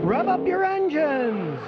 Rev up your engines!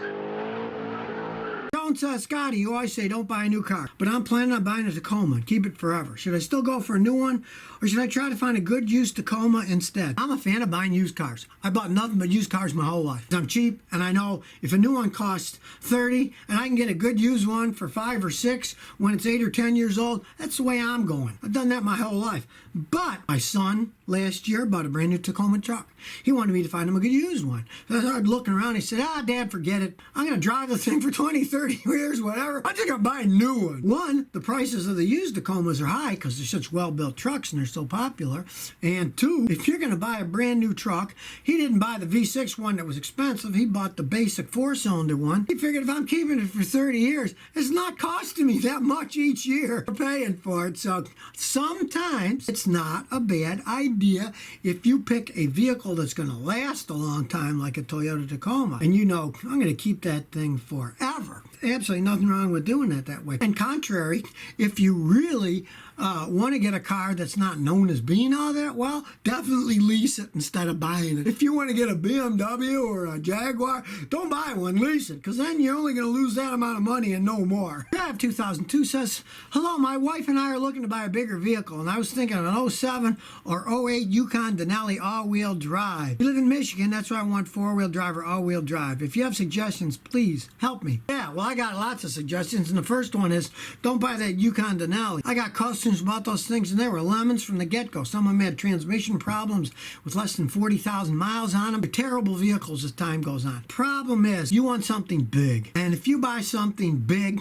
Don't, Scotty, you always say don't buy a new car, but I'm planning on buying a Tacoma and keep it forever. Should I still go for a new one, or should I try to find a good used Tacoma instead? I'm a fan of buying used cars. I bought nothing but used cars my whole life. I'm cheap, and I know if a new one costs $30 and I can get a good used one for $5 or $6 when it's 8 or 10 years old, that's the way I'm going. I've done that my whole life. But my son last year bought a brand new Tacoma truck. He wanted me to find him a good used one. So I started looking around. He said, Dad, forget it. I'm going to drive the thing for 20, 30 years, whatever. I'm just going to buy a new one. One, the prices of the used Tacomas are high because they're such well-built trucks and they're so popular. And two, if you're going to buy a brand new truck, he didn't buy the V6 one that was expensive. He bought the basic 4-cylinder one. He figured if I'm keeping it for 30 years, it's not costing me that much each year for paying for it. So sometimes it's not a bad idea if you pick a vehicle that's going to last a long time like a Toyota Tacoma. And you know, I'm going to keep that thing forever. Absolutely nothing wrong with doing it that way. And contrary, if you really want to get a car that's not known as being all that well, definitely lease it instead of buying it. If you want to get a BMW or a Jaguar, don't buy one, lease it, because then you're only going to lose that amount of money and no more. Drive 2002 says, hello, my wife and I are looking to buy a bigger vehicle, and I was thinking of an '07 or '08 Yukon Denali all-wheel drive. We live in Michigan, that's why I want four-wheel drive or all-wheel drive. If you have suggestions, please help me. Yeah, well, I got lots of suggestions, and the first one is, don't buy that Yukon Denali. I got questions about those things, and they were lemons from the get-go. Some of them had transmission problems with less than 40,000 miles on them. They're terrible vehicles as time goes on. Problem is, you want something big, and if you buy something big,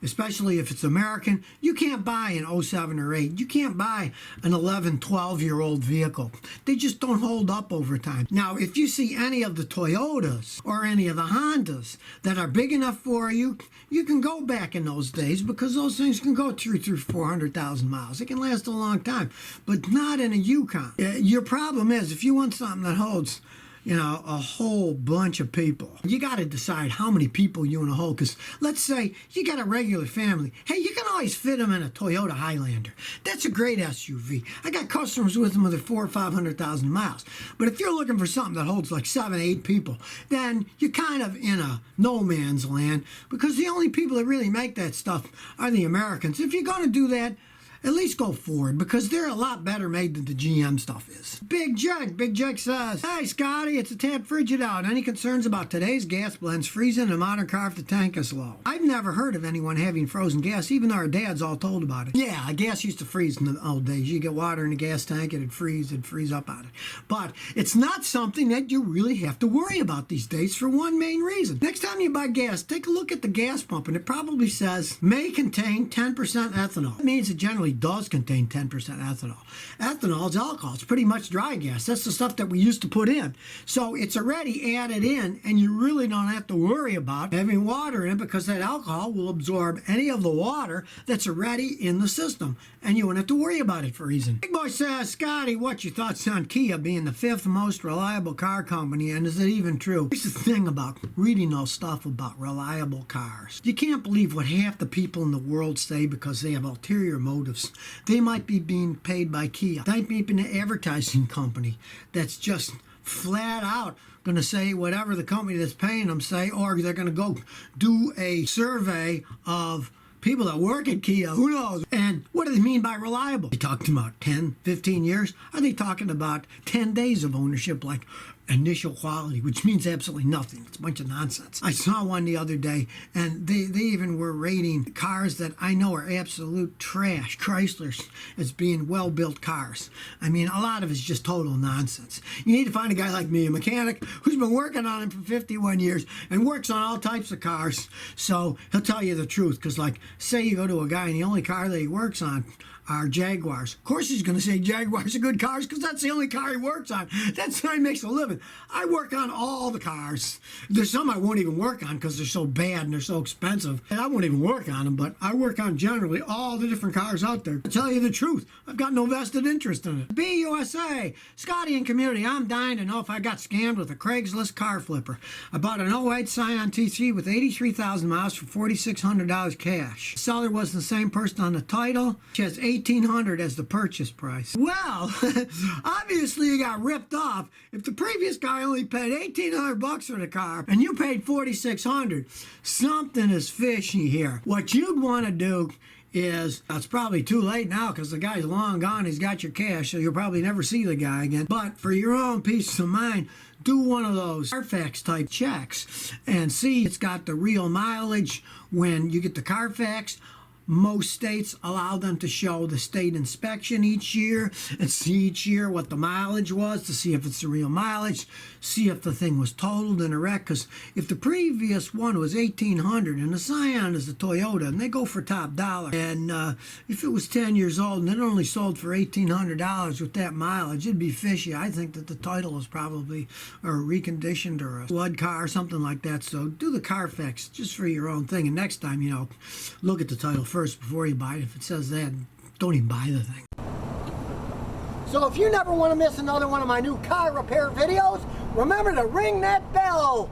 especially if it's American, you can't buy an '07 or '08. You can't buy an 11, 12-year-old vehicle. They just don't hold up over time. Now, if you see any of the Toyotas or any of the Hondas that are big enough for you, you can go back in those days because those things can go through 400,000 miles. It can last a long time, but not in a Yukon. Your problem is if you want something that holds, you know, a whole bunch of people, you got to decide how many people you want to hold. Because let's say you got a regular family. Hey, you can always fit them in a Toyota Highlander. That's a great SUV. I got customers with them with 400,000 or 500,000 miles. But if you're looking for something that holds like 7, 8 people, then you're kind of in a no man's land because the only people that really make that stuff are the Americans. If you're going to do that, at least go Ford, because they're a lot better made than the GM stuff is. Big Jake says, hey, Scotty, it's a tad frigid out. Any concerns about today's gas blends freezing a modern car if the tank is low? I've never heard of anyone having frozen gas, even though our dads all told about it. Yeah, gas used to freeze in the old days. You get water in the gas tank, it'd freeze up on it. But it's not something that you really have to worry about these days for one main reason. Next time you buy gas, take a look at the gas pump, and it probably says, may contain 10% ethanol. That means it generally does contain 10% ethanol. Ethanol is alcohol. It's pretty much dry gas. That's the stuff that we used to put in. So it's already added in, and you really don't have to worry about having water in it because that alcohol will absorb any of the water that's already in the system, and you won't have to worry about it for freezing. Big Boy says, Scotty, what's your thoughts on Kia being the 5th most reliable car company, and is it even true? Here's the thing about reading all stuff about reliable cars. You can't believe what half the people in the world say because they have ulterior motives. They might be being paid by Kia. They might be an advertising company that's just flat out going to say whatever the company that's paying them say, or they're going to go do a survey of people that work at Kia, who knows? And what do they mean by reliable? Are they talking about 10, 15 years? Are they talking about 10 days of ownership like initial quality, which means absolutely nothing? It's a bunch of nonsense. I saw one the other day, and they even were rating cars that I know are absolute trash, Chryslers, as being well-built cars. I mean, a lot of it's just total nonsense. You need to find a guy like me, a mechanic, who's been working on them for 51 years and works on all types of cars, so he'll tell you the truth. Because, like, say you go to a guy and the only car that he works on are Jaguars. Of course he's going to say Jaguars are good cars because that's the only car he works on. That's how he makes a living. I work on all the cars. There's some I won't even work on because they're so bad and they're so expensive. And I won't even work on them, but I work on generally all the different cars out there. To tell you the truth, I've got no vested interest in it. BUSA, Scotty and community, I'm dying to know if I got scammed with a Craigslist car flipper. I bought an '08 Scion TC with 83,000 miles for $4,600 cash. The seller was the same person on the title. She has 8 $1,800 as the purchase price. Well, obviously you got ripped off. If the previous guy only paid $1,800 for the car and you paid $4,600, something is fishy here. What you'd want to do is, it's probably too late now because the guy's long gone, he's got your cash, so you'll probably never see the guy again. But for your own peace of mind, do one of those Carfax type checks and see it's got the real mileage. When you get the Carfax, most states allow them to show the state inspection each year and see each year what the mileage was to see if it's the real mileage, see if the thing was totaled in a wreck. Because if the previous one was $1,800 and the Scion is the Toyota and they go for top dollar, and if it was 10 years old and it only sold for $1,800 with that mileage, it'd be fishy. I think that the title was probably reconditioned or a flood car or something like that. So do the Carfax just for your own thing, and next time, you know, look at the title first before you buy it. If it says that, don't even buy the thing. So if you never want to miss another one of my new car repair videos, remember to ring that bell.